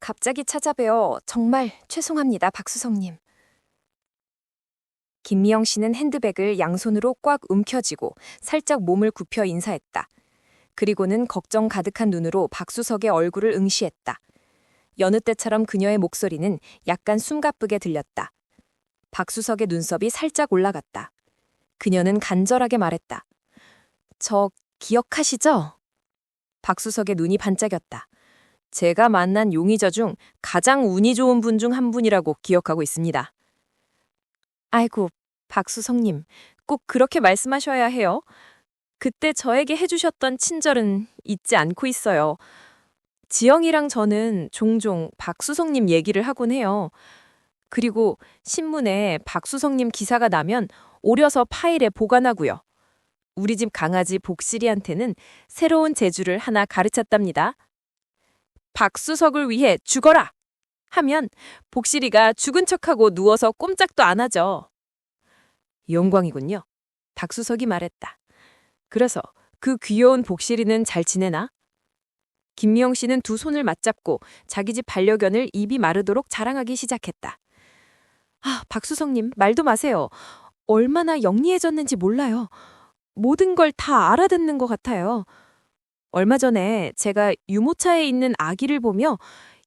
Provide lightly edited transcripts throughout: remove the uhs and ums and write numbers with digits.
갑자기 찾아뵈어 정말 죄송합니다, 박수성님. 김미영 씨는 핸드백을 양손으로 꽉 움켜쥐고 살짝 몸을 굽혀 인사했다. 그리고는 걱정 가득한 눈으로 박수석의 얼굴을 응시했다. 여느 때처럼 그녀의 목소리는 약간 숨가쁘게 들렸다. 박수석의 눈썹이 살짝 올라갔다. 그녀는 간절하게 말했다. 저 기억하시죠? 박수석의 눈이 반짝였다. 제가 만난 용의자 중 가장 운이 좋은 분 중 한 분이라고 기억하고 있습니다. 아이고, 박수성님, 꼭 그렇게 말씀하셔야 해요. 그때 저에게 해주셨던 친절은 잊지 않고 있어요. 지영이랑 저는 종종 박수성님 얘기를 하곤 해요. 그리고 신문에 박수성님 기사가 나면 오려서 파일에 보관하고요. 우리 집 강아지 복실이한테는 새로운 재주를 하나 가르쳤답니다. 박수석을 위해 죽어라! 하면 복실이가 죽은 척하고 누워서 꼼짝도 안 하죠. 영광이군요. 박수석이 말했다. 그래서 그 귀여운 복실이는 잘 지내나? 김미영 씨는 두 손을 맞잡고 자기 집 반려견을 입이 마르도록 자랑하기 시작했다. 아, 박수성님, 말도 마세요. 얼마나 영리해졌는지 몰라요. 모든 걸 다 알아듣는 것 같아요. 얼마 전에 제가 유모차에 있는 아기를 보며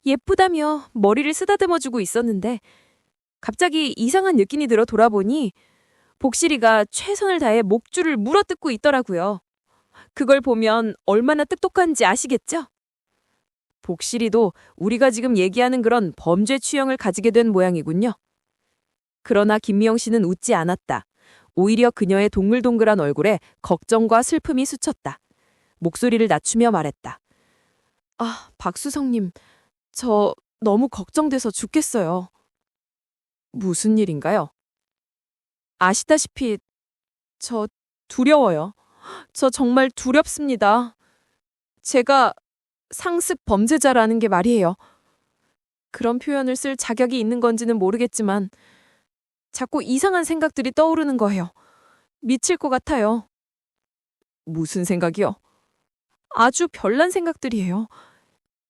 예쁘다며 머리를 쓰다듬어주고 있었는데 갑자기 이상한 느낌이 들어 돌아보니 복실이가 최선을 다해 목줄을 물어뜯고 있더라고요. 그걸 보면 얼마나 똑똑한지 아시겠죠? 복실이도 우리가 지금 얘기하는 그런 범죄 취향을 가지게 된 모양이군요. 그러나 김미영 씨는 웃지 않았다. 오히려 그녀의 동글동글한 얼굴에 걱정과 슬픔이 스쳤다. 목소리를 낮추며 말했다. 아, 박수성님, 저 너무 걱정돼서 죽겠어요. 무슨 일인가요? 아시다시피 저 두려워요. 저 정말 두렵습니다. 제가 상습 범죄자라는 게 말이에요. 그런 표현을 쓸 자격이 있는 건지는 모르겠지만 자꾸 이상한 생각들이 떠오르는 거예요. 미칠 것 같아요. 무슨 생각이요? 아주 별난 생각들이에요.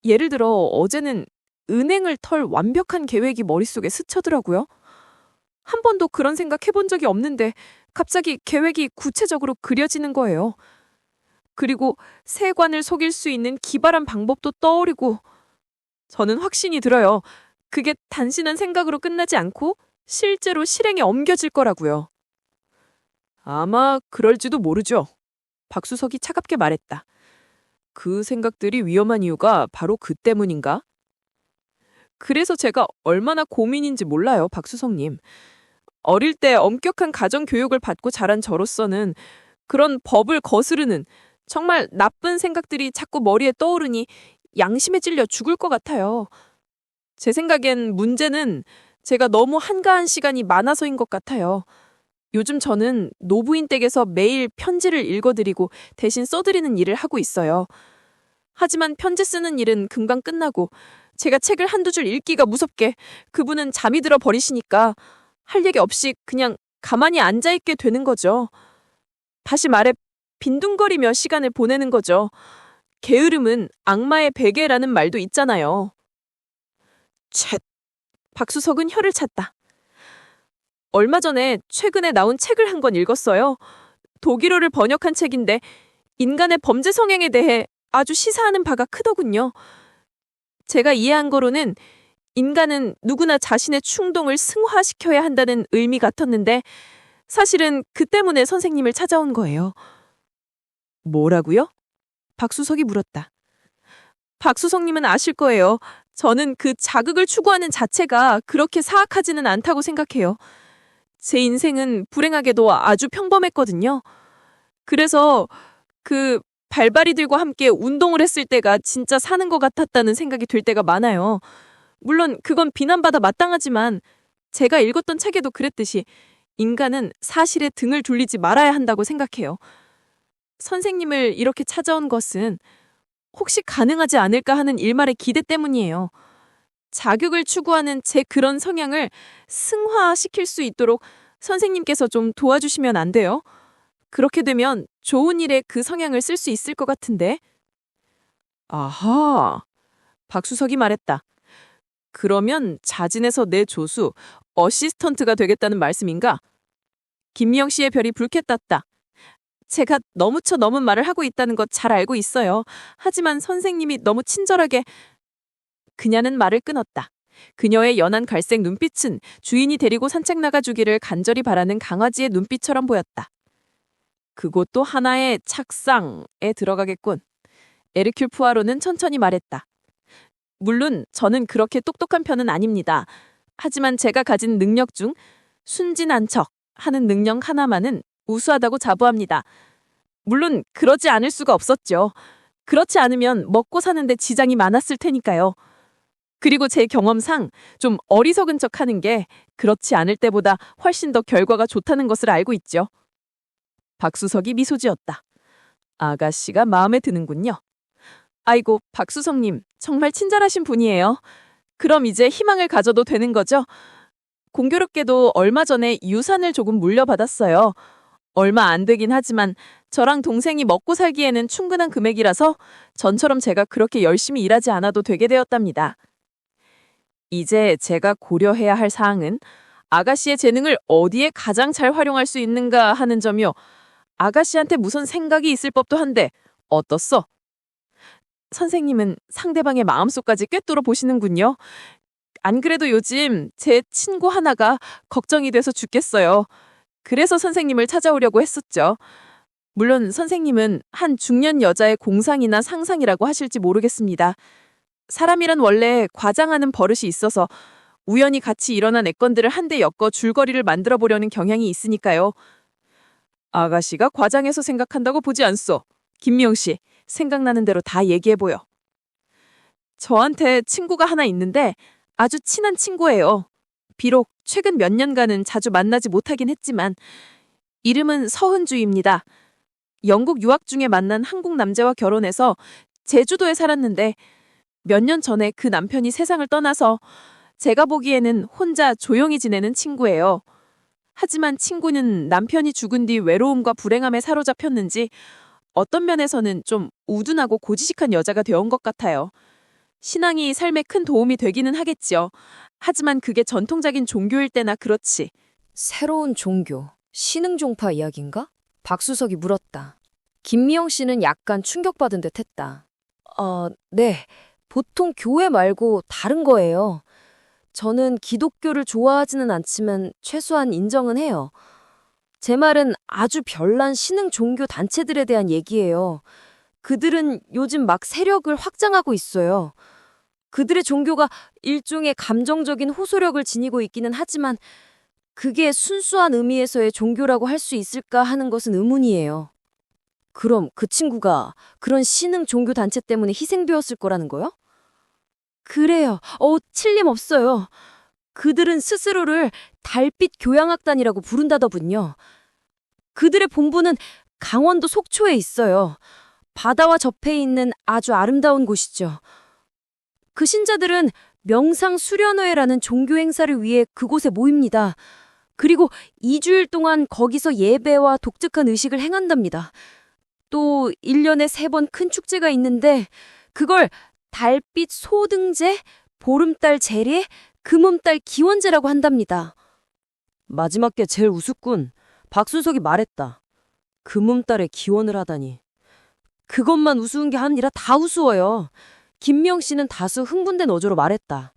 예를 들어 어제는 은행을 털 완벽한 계획이 머릿속에 스쳐더라고요. 한 번도 그런 생각 해본 적이 없는데 갑자기 계획이 구체적으로 그려지는 거예요. 그리고 세관을 속일 수 있는 기발한 방법도 떠오르고 저는 확신이 들어요. 그게 단순한 생각으로 끝나지 않고 실제로 실행에 옮겨질 거라고요. 아마 그럴지도 모르죠. 박수석이 차갑게 말했다. 그 생각들이 위험한 이유가 바로 그 때문인가? 그래서 제가 얼마나 고민인지 몰라요, 박수성님. 어릴 때 엄격한 가정교육을 받고 자란 저로서는 그런 법을 거스르는 정말 나쁜 생각들이 자꾸 머리에 떠오르니 양심에 찔려 죽을 것 같아요. 제 생각엔 문제는 제가 너무 한가한 시간이 많아서인 것 같아요. 요즘 저는 노부인 댁에서 매일 편지를 읽어드리고 대신 써드리는 일을 하고 있어요. 하지만 편지 쓰는 일은 금방 끝나고 제가 책을 한두 줄 읽기가 무섭게 그분은 잠이 들어 버리시니까 할 얘기 없이 그냥 가만히 앉아있게 되는 거죠. 다시 말해 빈둥거리며 시간을 보내는 거죠. 게으름은 악마의 베개라는 말도 있잖아요. 쳇! 박수석은 혀를 찼다. 얼마 전에 최근에 나온 책을 한 권 읽었어요. 독일어를 번역한 책인데 인간의 범죄 성향에 대해 아주 시사하는 바가 크더군요. 제가 이해한 거로는 인간은 누구나 자신의 충동을 승화시켜야 한다는 의미 같았는데 사실은 그 때문에 선생님을 찾아온 거예요. 뭐라고요? 박수석이 물었다. 박수석님은 아실 거예요. 저는 그 자극을 추구하는 자체가 그렇게 사악하지는 않다고 생각해요. 제 인생은 불행하게도 아주 평범했거든요. 그래서 그 발바리들과 함께 운동을 했을 때가 진짜 사는 것 같았다는 생각이 들 때가 많아요. 물론 그건 비난받아 마땅하지만 제가 읽었던 책에도 그랬듯이 인간은 사실에 등을 돌리지 말아야 한다고 생각해요. 선생님을 이렇게 찾아온 것은 혹시 가능하지 않을까 하는 일말의 기대 때문이에요. 자극을 추구하는 제 그런 성향을 승화시킬 수 있도록 선생님께서 좀 도와주시면 안 돼요? 그렇게 되면 좋은 일에 그 성향을 쓸 수 있을 것 같은데. 아하, 박수석이 말했다. 그러면 자진해서 내 조수, 어시스턴트가 되겠다는 말씀인가? 김미영 씨의 별이 붉게 떴다. 제가 너무 넘은 말을 하고 있다는 것 잘 알고 있어요. 하지만 선생님이 너무 친절하게... 그녀는 말을 끊었다. 그녀의 연한 갈색 눈빛은 주인이 데리고 산책 나가주기를 간절히 바라는 강아지의 눈빛처럼 보였다. 그것도 하나의 착상에 들어가겠군. 에르큘 푸아로는 천천히 말했다. 물론 저는 그렇게 똑똑한 편은 아닙니다. 하지만 제가 가진 능력 중 순진한 척 하는 능력 하나만은 우수하다고 자부합니다. 물론 그러지 않을 수가 없었죠. 그렇지 않으면 먹고 사는데 지장이 많았을 테니까요. 그리고 제 경험상 좀 어리석은 척 하는 게 그렇지 않을 때보다 훨씬 더 결과가 좋다는 것을 알고 있죠. 박수석이 미소 지었다. 아가씨가 마음에 드는군요. 아이고, 박수석님, 정말 친절하신 분이에요. 그럼 이제 희망을 가져도 되는 거죠? 공교롭게도 얼마 전에 유산을 조금 물려받았어요. 얼마 안 되긴 하지만 저랑 동생이 먹고 살기에는 충분한 금액이라서 전처럼 제가 그렇게 열심히 일하지 않아도 되게 되었답니다. 이제 제가 고려해야 할 사항은 아가씨의 재능을 어디에 가장 잘 활용할 수 있는가 하는 점이요. 아가씨한테 무슨 생각이 있을 법도 한데 어떻소? 선생님은 상대방의 마음속까지 꿰뚫어 보시는군요. 안 그래도 요즘 제 친구 하나가 걱정이 돼서 죽겠어요. 그래서 선생님을 찾아오려고 했었죠. 물론 선생님은 한 중년 여자의 공상이나 상상이라고 하실지 모르겠습니다. 사람이란 원래 과장하는 버릇이 있어서 우연히 같이 일어난 애건들을 한데 엮어 줄거리를 만들어 보려는 경향이 있으니까요. 아가씨가 과장해서 생각한다고 보지 않소. 김미영 씨, 생각나는 대로 다 얘기해보여. 저한테 친구가 하나 있는데 아주 친한 친구예요. 비록 최근 몇 년간은 자주 만나지 못하긴 했지만 이름은 서은주입니다. 영국 유학 중에 만난 한국 남자와 결혼해서 제주도에 살았는데 몇 년 전에 그 남편이 세상을 떠나서 제가 보기에는 혼자 조용히 지내는 친구예요. 하지만 친구는 남편이 죽은 뒤 외로움과 불행함에 사로잡혔는지 어떤 면에서는 좀 우둔하고 고지식한 여자가 되어온 것 같아요. 신앙이 삶에 큰 도움이 되기는 하겠지요. 하지만 그게 전통적인 종교일 때나 그렇지. 새로운 종교, 신흥종파 이야기인가? 박수석이 물었다. 김미영 씨는 약간 충격받은 듯 했다. 네. 보통 교회 말고 다른 거예요. 저는 기독교를 좋아하지는 않지만 최소한 인정은 해요. 제 말은 아주 별난 신흥 종교 단체들에 대한 얘기예요. 그들은 요즘 막 세력을 확장하고 있어요. 그들의 종교가 일종의 감정적인 호소력을 지니고 있기는 하지만 그게 순수한 의미에서의 종교라고 할 수 있을까 하는 것은 의문이에요. 그럼 그 친구가 그런 신흥 종교 단체 때문에 희생되었을 거라는 거요? 그래요. 틀림없어요. 그들은 스스로를 달빛 교양악단이라고 부른다더군요. 그들의 본부는 강원도 속초에 있어요. 바다와 접해 있는 아주 아름다운 곳이죠. 그 신자들은 명상 수련회라는 종교 행사를 위해 그곳에 모입니다. 그리고 2주일 동안 거기서 예배와 독특한 의식을 행한답니다. 또 1년에 3번 큰 축제가 있는데 그걸 달빛 소등제, 보름달 제례, 금음달 기원제라고 한답니다. 마지막 게 제일 우습군. 박수석이 말했다. 금음달에 기원을 하다니. 그것만 우스운 게 아니라 다 우스워요. 김명 씨는 다소 흥분된 어조로 말했다.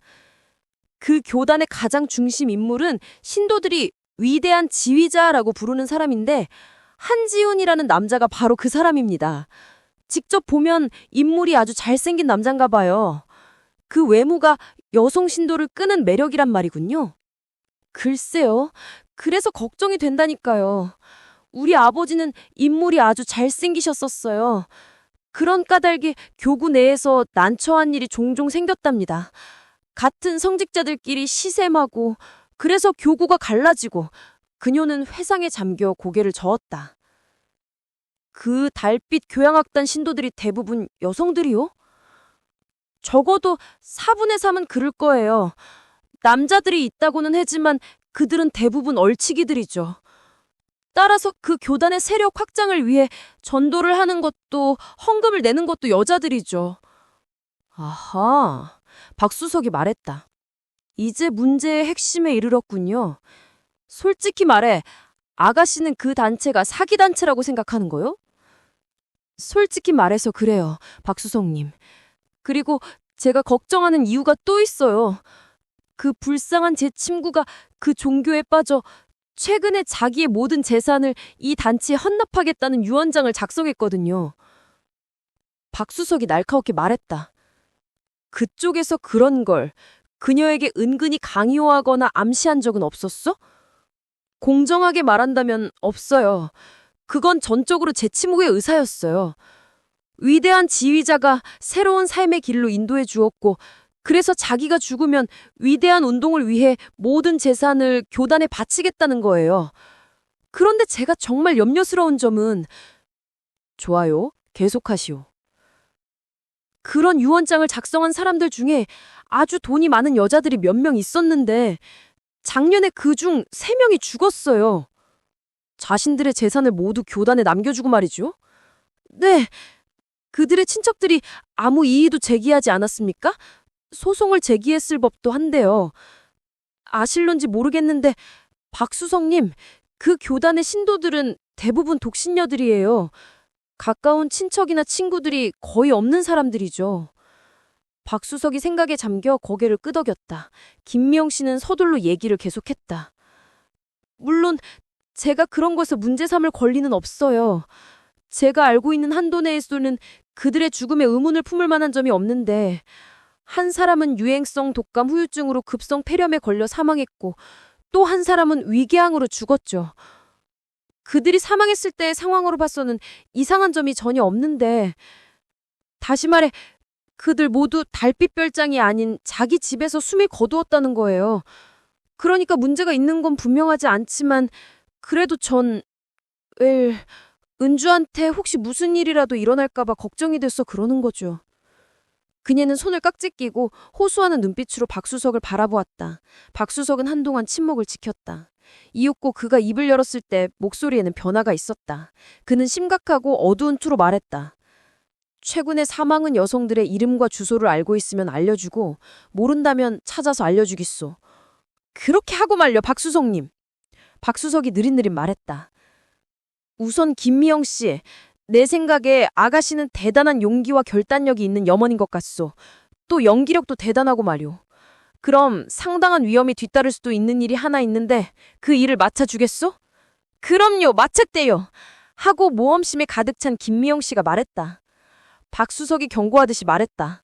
그 교단의 가장 중심 인물은 신도들이 위대한 지휘자라고 부르는 사람인데 한지훈이라는 남자가 바로 그 사람입니다. 직접 보면 인물이 아주 잘생긴 남잔가 봐요. 그 외모가 여성 신도를 끄는 매력이란 말이군요. 글쎄요. 그래서 걱정이 된다니까요. 우리 아버지는 인물이 아주 잘생기셨었어요. 그런 까닭에 교구 내에서 난처한 일이 종종 생겼답니다. 같은 성직자들끼리 시샘하고 그래서 교구가 갈라지고 그녀는 회상에 잠겨 고개를 저었다. 그 달빛 교양악단 신도들이 대부분 여성들이요? 적어도 4분의 3은 그럴 거예요. 남자들이 있다고는 하지만 그들은 대부분 얼치기들이죠. 따라서 그 교단의 세력 확장을 위해 전도를 하는 것도 헌금을 내는 것도 여자들이죠. 아하, 박수석이 말했다. 이제 문제의 핵심에 이르렀군요. 솔직히 말해, 아가씨는 그 단체가 사기단체라고 생각하는 거요? 솔직히 말해서 그래요, 박수성님. 그리고 제가 걱정하는 이유가 또 있어요. 그 불쌍한 제 친구가 그 종교에 빠져 최근에 자기의 모든 재산을 이 단체에 헌납하겠다는 유언장을 작성했거든요. 박수석이 날카롭게 말했다. 그쪽에서 그런 걸 그녀에게 은근히 강요하거나 암시한 적은 없었어? 공정하게 말한다면 없어요. 그건 전적으로 제 친구의 의사였어요. 위대한 지휘자가 새로운 삶의 길로 인도해 주었고, 그래서 자기가 죽으면 위대한 운동을 위해 모든 재산을 교단에 바치겠다는 거예요. 그런데 제가 정말 염려스러운 점은, 좋아요, 계속하시오. 그런 유언장을 작성한 사람들 중에 아주 돈이 많은 여자들이 몇 명 있었는데 작년에 그중 3명이 죽었어요. 자신들의 재산을 모두 교단에 남겨주고 말이죠. 네, 그들의 친척들이 아무 이의도 제기하지 않았습니까? 소송을 제기했을 법도 한데요. 아실런지 모르겠는데 박수성님, 그 교단의 신도들은 대부분 독신녀들이에요. 가까운 친척이나 친구들이 거의 없는 사람들이죠. 박수석이 생각에 잠겨 고개를 끄덕였다. 김미영 씨는 서둘러 얘기를 계속했다. 물론 제가 그런 것에 문제 삼을 권리는 없어요. 제가 알고 있는 한도 내에서는 그들의 죽음에 의문을 품을 만한 점이 없는데, 한 사람은 유행성 독감 후유증으로 급성 폐렴에 걸려 사망했고, 또 한 사람은 위궤양으로 죽었죠. 그들이 사망했을 때의 상황으로 봐서는 이상한 점이 전혀 없는데, 다시 말해 그들 모두 달빛별장이 아닌 자기 집에서 숨이 거두었다는 거예요. 그러니까 문제가 있는 건 분명하지 않지만, 그래도 은주한테 혹시 무슨 일이라도 일어날까봐 걱정이 돼서 그러는 거죠. 그녀는 손을 깍지 끼고 호소하는 눈빛으로 박수석을 바라보았다. 박수석은 한동안 침묵을 지켰다. 이윽고 그가 입을 열었을 때 목소리에는 변화가 있었다. 그는 심각하고 어두운 투로 말했다. 최근에 사망한 여성들의 이름과 주소를 알고 있으면 알려주고, 모른다면 찾아서 알려주겠소. 그렇게 하고 말려, 박수석님. 박수석이 느릿느릿 말했다. 우선 김미영 씨, 내 생각에 아가씨는 대단한 용기와 결단력이 있는 여머인 것 같소. 또 연기력도 대단하고 말이오. 그럼 상당한 위험이 뒤따를 수도 있는 일이 하나 있는데 그 일을 맡아주겠소? 그럼요, 맡았대요. 하고 모험심에 가득 찬 김미영 씨가 말했다. 박수석이 경고하듯이 말했다.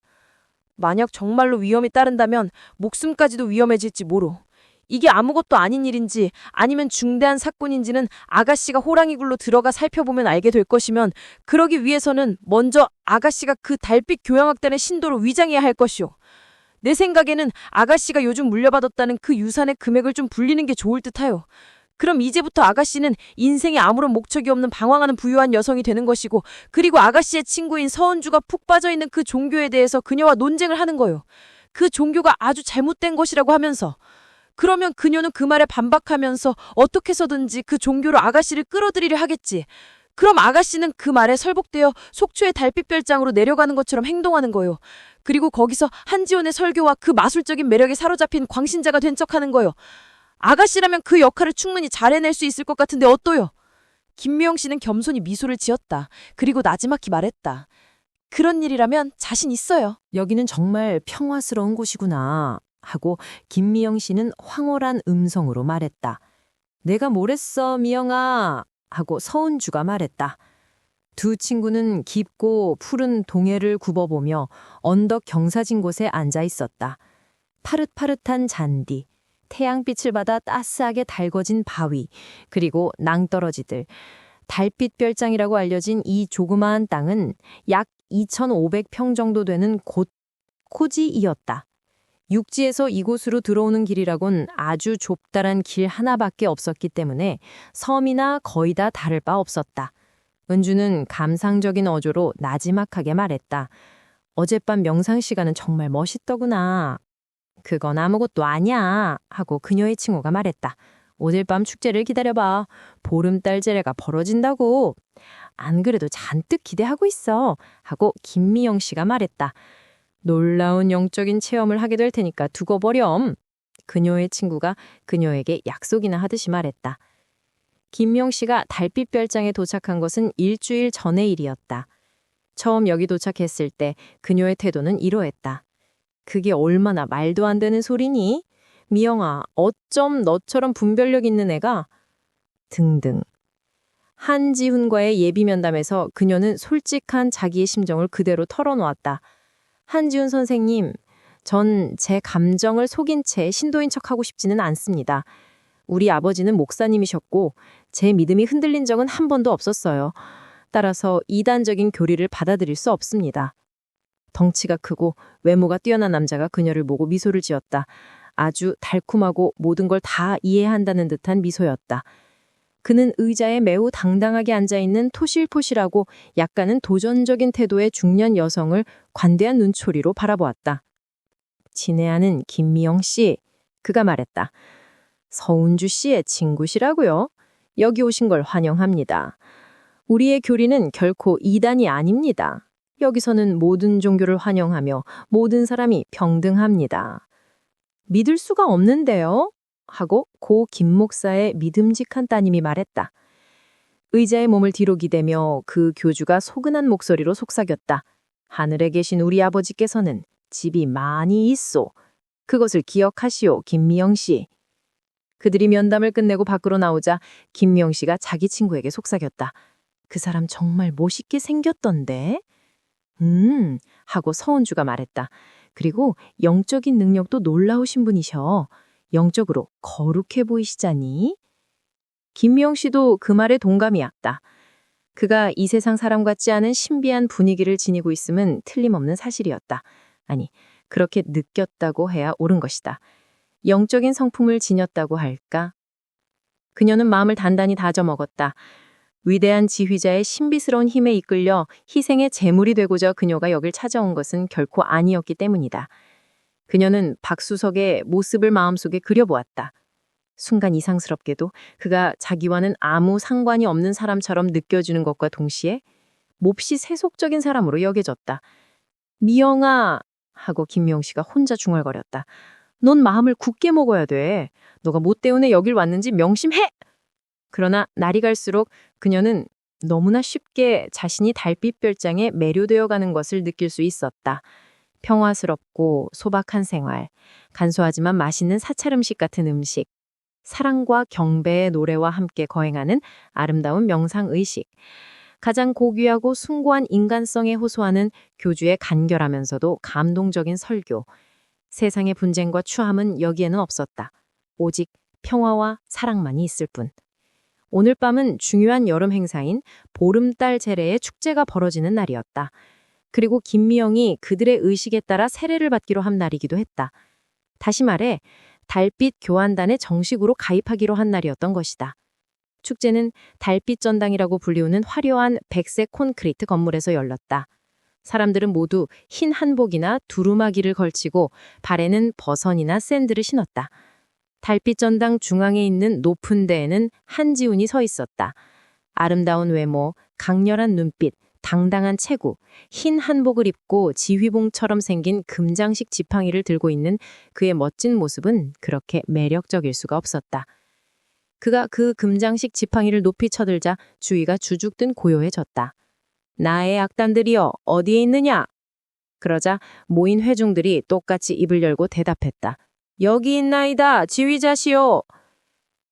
만약 정말로 위험이 따른다면 목숨까지도 위험해질지 모로. 이게 아무것도 아닌 일인지 아니면 중대한 사건인지는 아가씨가 호랑이 굴로 들어가 살펴보면 알게 될 것이면, 그러기 위해서는 먼저 아가씨가 그 달빛 교향악단의 신도로 위장해야 할 것이오. 내 생각에는 아가씨가 요즘 물려받았다는 그 유산의 금액을 좀 불리는 게 좋을 듯하요. 그럼 이제부터 아가씨는 인생에 아무런 목적이 없는 방황하는 부유한 여성이 되는 것이고, 그리고 아가씨의 친구인 서은주가 푹 빠져있는 그 종교에 대해서 그녀와 논쟁을 하는 거요. 그 종교가 아주 잘못된 것이라고 하면서. 그러면 그녀는 그 말에 반박하면서 어떻게 해서든지 그 종교로 아가씨를 끌어들이려 하겠지. 그럼 아가씨는 그 말에 설복되어 속초의 달빛별장으로 내려가는 것처럼 행동하는 거요. 그리고 거기서 한지원의 설교와 그 마술적인 매력에 사로잡힌 광신자가 된 척하는 거요. 아가씨라면 그 역할을 충분히 잘 해낼 수 있을 것 같은데 어떠요? 김미영 씨는 겸손히 미소를 지었다. 그리고 나지막히 말했다. 그런 일이라면 자신 있어요. 여기는 정말 평화스러운 곳이구나 하고 김미영 씨는 황홀한 음성으로 말했다. 내가 뭘 했어, 미영아 하고 서은주가 말했다. 두 친구는 깊고 푸른 동해를 굽어보며 언덕 경사진 곳에 앉아 있었다. 파릇파릇한 잔디, 태양빛을 받아 따스하게 달궈진 바위, 그리고 낭떠러지들. 달빛별장이라고 알려진 이 조그마한 땅은 약 2,500평 정도 되는 곳코지이었다. 육지에서 이곳으로 들어오는 길이라곤 아주 좁다란 길 하나밖에 없었기 때문에 섬이나 거의 다 다를 바 없었다. 은주는 감상적인 어조로 나지막하게 말했다. 어젯밤 명상 시간은 정말 멋있더구나. 그건 아무것도 아니야 하고 그녀의 친구가 말했다. 오늘 밤 축제를 기다려봐. 보름달 제례가 벌어진다고. 안 그래도 잔뜩 기대하고 있어 하고 김미영 씨가 말했다. 놀라운 영적인 체험을 하게 될 테니까 두고 보렴. 그녀의 친구가 그녀에게 약속이나 하듯이 말했다. 김미영 씨가 달빛별장에 도착한 것은 일주일 전의 일이었다. 처음 여기 도착했을 때 그녀의 태도는 이러했다. 그게 얼마나 말도 안 되는 소리니? 미영아, 어쩜 너처럼 분별력 있는 애가? 등등. 한지훈과의 예비 면담에서 그녀는 솔직한 자기의 심정을 그대로 털어놓았다. 한지훈 선생님, 전 제 감정을 속인 채 신도인 척하고 싶지는 않습니다. 우리 아버지는 목사님이셨고 제 믿음이 흔들린 적은 한 번도 없었어요. 따라서 이단적인 교리를 받아들일 수 없습니다. 덩치가 크고 외모가 뛰어난 남자가 그녀를 보고 미소를 지었다. 아주 달콤하고 모든 걸 다 이해한다는 듯한 미소였다. 그는 의자에 매우 당당하게 앉아있는 토실포실하고 약간은 도전적인 태도의 중년 여성을 관대한 눈초리로 바라보았다. 친애하는 김미영 씨, 그가 말했다. 서운주 씨의 친구시라고요? 여기 오신 걸 환영합니다. 우리의 교리는 결코 이단이 아닙니다. 여기서는 모든 종교를 환영하며 모든 사람이 평등합니다. 믿을 수가 없는데요? 하고 고 김 목사의 믿음직한 따님이 말했다. 의자에 몸을 뒤로 기대며 그 교주가 소근한 목소리로 속삭였다. 하늘에 계신 우리 아버지께서는 집이 많이 있소. 그것을 기억하시오, 김미영 씨. 그들이 면담을 끝내고 밖으로 나오자 김미영 씨가 자기 친구에게 속삭였다. 그 사람 정말 멋있게 생겼던데? 하고 서은주가 말했다. 그리고 영적인 능력도 놀라우신 분이셔. 영적으로 거룩해 보이시자니? 김미영 씨도 그 말에 동감이었다. 그가 이 세상 사람 같지 않은 신비한 분위기를 지니고 있음은 틀림없는 사실이었다. 아니, 그렇게 느꼈다고 해야 옳은 것이다. 영적인 성품을 지녔다고 할까? 그녀는 마음을 단단히 다져 먹었다. 위대한 지휘자의 신비스러운 힘에 이끌려 희생의 제물이 되고자 그녀가 여길 찾아온 것은 결코 아니었기 때문이다. 그녀는 박수석의 모습을 마음속에 그려보았다. 순간 이상스럽게도 그가 자기와는 아무 상관이 없는 사람처럼 느껴지는 것과 동시에 몹시 세속적인 사람으로 여겨졌다. 미영아, 하고 김미영 씨가 혼자 중얼거렸다. 넌 마음을 굳게 먹어야 돼. 너가 뭐 때문에 여길 왔는지 명심해! 그러나 날이 갈수록 그녀는 너무나 쉽게 자신이 달빛별장에 매료되어 가는 것을 느낄 수 있었다. 평화스럽고 소박한 생활, 간소하지만 맛있는 사찰 음식 같은 음식, 사랑과 경배의 노래와 함께 거행하는 아름다운 명상의식, 가장 고귀하고 숭고한 인간성에 호소하는 교주의 간결하면서도 감동적인 설교, 세상의 분쟁과 추함은 여기에는 없었다. 오직 평화와 사랑만이 있을 뿐. 오늘 밤은 중요한 여름 행사인 보름달 제례의 축제가 벌어지는 날이었다. 그리고 김미영이 그들의 의식에 따라 세례를 받기로 한 날이기도 했다. 다시 말해 달빛 교환단에 정식으로 가입하기로 한 날이었던 것이다. 축제는 달빛 전당이라고 불리우는 화려한 백색 콘크리트 건물에서 열렸다. 사람들은 모두 흰 한복이나 두루마기를 걸치고 발에는 버선이나 샌들을 신었다. 달빛 전당 중앙에 있는 높은 데에는 한지훈이 서 있었다. 아름다운 외모, 강렬한 눈빛, 당당한 체구, 흰 한복을 입고 지휘봉처럼 생긴 금장식 지팡이를 들고 있는 그의 멋진 모습은 그렇게 매력적일 수가 없었다. 그가 그 금장식 지팡이를 높이 쳐들자 주위가 주죽든 고요해졌다. 나의 악단들이여 어디에 있느냐? 그러자 모인 회중들이 똑같이 입을 열고 대답했다. 여기 있나이다 지휘자시오.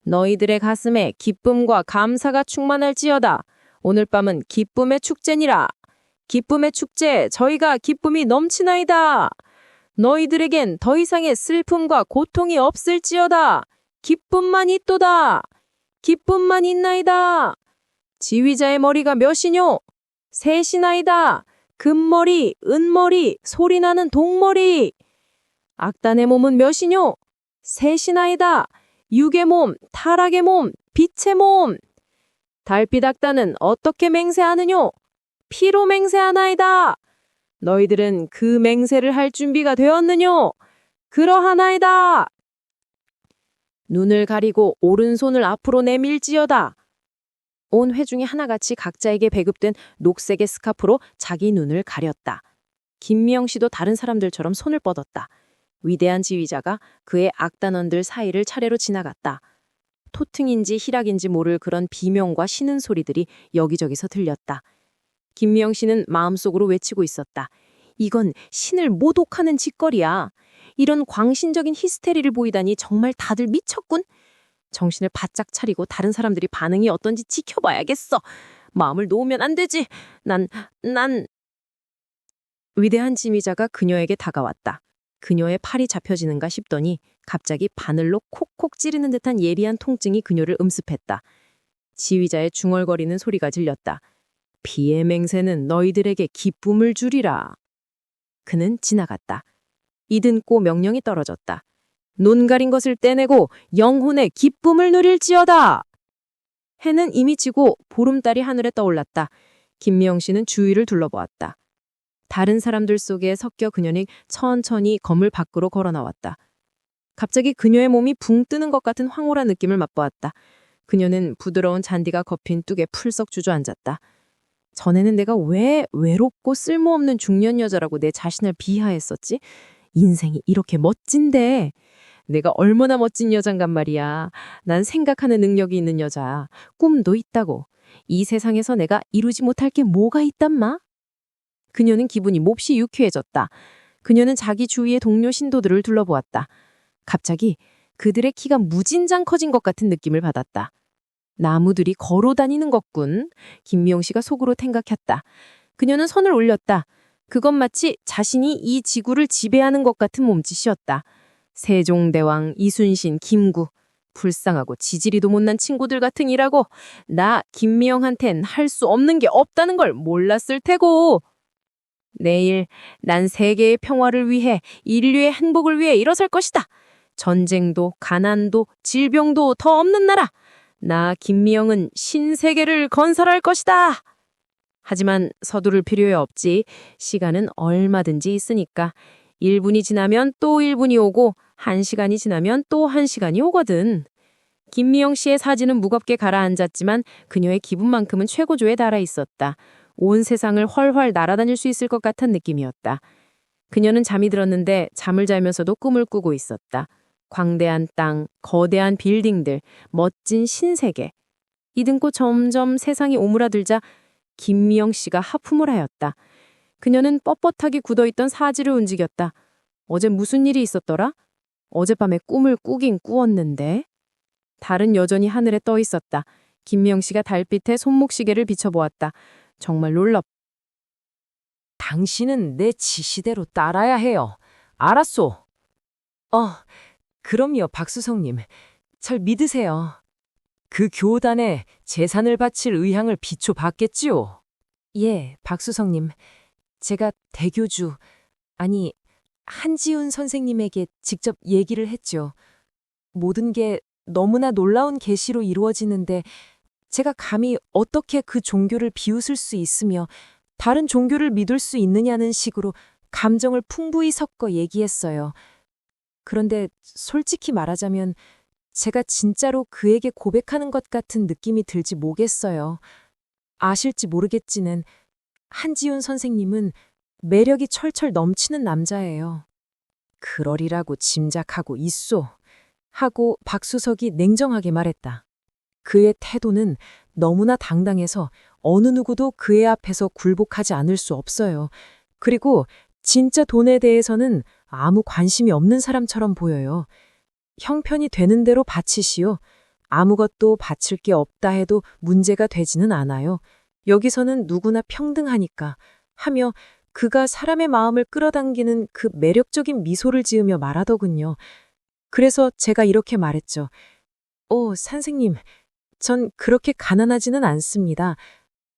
너희들의 가슴에 기쁨과 감사가 충만할지어다. 오늘 밤은 기쁨의 축제니라. 기쁨의 축제, 저희가 기쁨이 넘치나이다. 너희들에겐 더 이상의 슬픔과 고통이 없을지어다. 기쁨만 있도다. 기쁨만 있나이다. 지휘자의 머리가 몇이뇨? 셋이나이다. 금머리, 은머리, 소리나는 동머리. 악단의 몸은 몇이뇨? 셋이나이다. 육의 몸, 타락의 몸, 빛의 몸. 달빛 악단은 어떻게 맹세하느뇨? 피로 맹세하나이다. 너희들은 그 맹세를 할 준비가 되었느뇨? 그러하나이다. 눈을 가리고 오른손을 앞으로 내밀지어다. 온 회중이 하나같이 각자에게 배급된 녹색의 스카프로 자기 눈을 가렸다. 김미영 씨도 다른 사람들처럼 손을 뻗었다. 위대한 지휘자가 그의 악단원들 사이를 차례로 지나갔다. 토퉁인지 희락인지 모를 그런 비명과 쉬는 소리들이 여기저기서 들렸다. 김미영 씨는 마음속으로 외치고 있었다. 이건 신을 모독하는 짓거리야. 이런 광신적인 히스테리를 보이다니 정말 다들 미쳤군. 정신을 바짝 차리고 다른 사람들이 반응이 어떤지 지켜봐야겠어. 마음을 놓으면 안 되지. 난... 위대한 지휘자가 그녀에게 다가왔다. 그녀의 팔이 잡혀지는가 싶더니 갑자기 바늘로 콕콕 찌르는 듯한 예리한 통증이 그녀를 음습했다. 지휘자의 중얼거리는 소리가 들렸다. 피의 맹세는 너희들에게 기쁨을 주리라. 그는 지나갔다. 이듬고 명령이 떨어졌다. 눈 가린 것을 떼내고 영혼의 기쁨을 누릴지어다. 해는 이미 지고 보름달이 하늘에 떠올랐다. 김미영 씨는 주위를 둘러보았다. 다른 사람들 속에 섞여 그녀는 천천히 건물 밖으로 걸어 나왔다. 갑자기 그녀의 몸이 붕 뜨는 것 같은 황홀한 느낌을 맛보았다. 그녀는 부드러운 잔디가 걷힌 뚝에 풀썩 주저앉았다. 전에는 내가 왜 외롭고 쓸모없는 중년 여자라고 내 자신을 비하했었지? 인생이 이렇게 멋진데. 내가 얼마나 멋진 여잔간 말이야. 난 생각하는 능력이 있는 여자야. 꿈도 있다고. 이 세상에서 내가 이루지 못할 게 뭐가 있단마? 그녀는 기분이 몹시 유쾌해졌다. 그녀는 자기 주위의 동료 신도들을 둘러보았다. 갑자기 그들의 키가 무진장 커진 것 같은 느낌을 받았다. 나무들이 걸어 다니는 것군. 김미영 씨가 속으로 생각했다. 그녀는 손을 올렸다. 그건 마치 자신이 이 지구를 지배하는 것 같은 몸짓이었다. 세종대왕, 이순신, 김구. 불쌍하고 지지리도 못난 친구들 같으니라고. 나 김미영한텐 할 수 없는 게 없다는 걸 몰랐을 테고. 내일 난 세계의 평화를 위해 인류의 행복을 위해 일어설 것이다. 전쟁도 가난도 질병도 더 없는 나라. 나 김미영은 신세계를 건설할 것이다. 하지만 서두를 필요에 없지. 시간은 얼마든지 있으니까. 1분이 지나면 또 1분이 오고 1시간이 지나면 또 1시간이 오거든. 김미영 씨의 사진은 무겁게 가라앉았지만 그녀의 기분만큼은 최고조에 달아 있었다. 온 세상을 훨훨 날아다닐 수 있을 것 같은 느낌이었다. 그녀는 잠이 들었는데 잠을 자면서도 꿈을 꾸고 있었다. 광대한 땅, 거대한 빌딩들, 멋진 신세계. 이듬고 점점 세상이 오므라들자 김미영 씨가 하품을 하였다. 그녀는 뻣뻣하게 굳어있던 사지를 움직였다. 어제 무슨 일이 있었더라? 어젯밤에 꿈을 꾸긴 꾸었는데. 달은 여전히 하늘에 떠 있었다. 김미영 씨가 달빛에 손목시계를 비춰보았다. 정말 놀랍. 당신은 내 지시대로 따라야 해요. 알았소. 그럼요, 박수성님. 절 믿으세요. 그 교단에 재산을 바칠 의향을 비춰봤겠지요. 예, 박수성님. 제가 대교주, 아니, 한지훈 선생님에게 직접 얘기를 했죠. 모든 게 너무나 놀라운 계시로 이루어지는데 제가 감히 어떻게 그 종교를 비웃을 수 있으며 다른 종교를 믿을 수 있느냐는 식으로 감정을 풍부히 섞어 얘기했어요. 그런데 솔직히 말하자면 제가 진짜로 그에게 고백하는 것 같은 느낌이 들지 뭐겠어요. 아실지 모르겠지는 한지훈 선생님은 매력이 철철 넘치는 남자예요. 그러리라고 짐작하고 있소. 하고 박수석이 냉정하게 말했다. 그의 태도는 너무나 당당해서 어느 누구도 그의 앞에서 굴복하지 않을 수 없어요. 그리고 진짜 돈에 대해서는 아무 관심이 없는 사람처럼 보여요. 형편이 되는 대로 바치시오. 아무것도 바칠 게 없다 해도 문제가 되지는 않아요. 여기서는 누구나 평등하니까 하며 그가 사람의 마음을 끌어당기는 그 매력적인 미소를 지으며 말하더군요. 그래서 제가 이렇게 말했죠. 선생님, 전 그렇게 가난하지는 않습니다.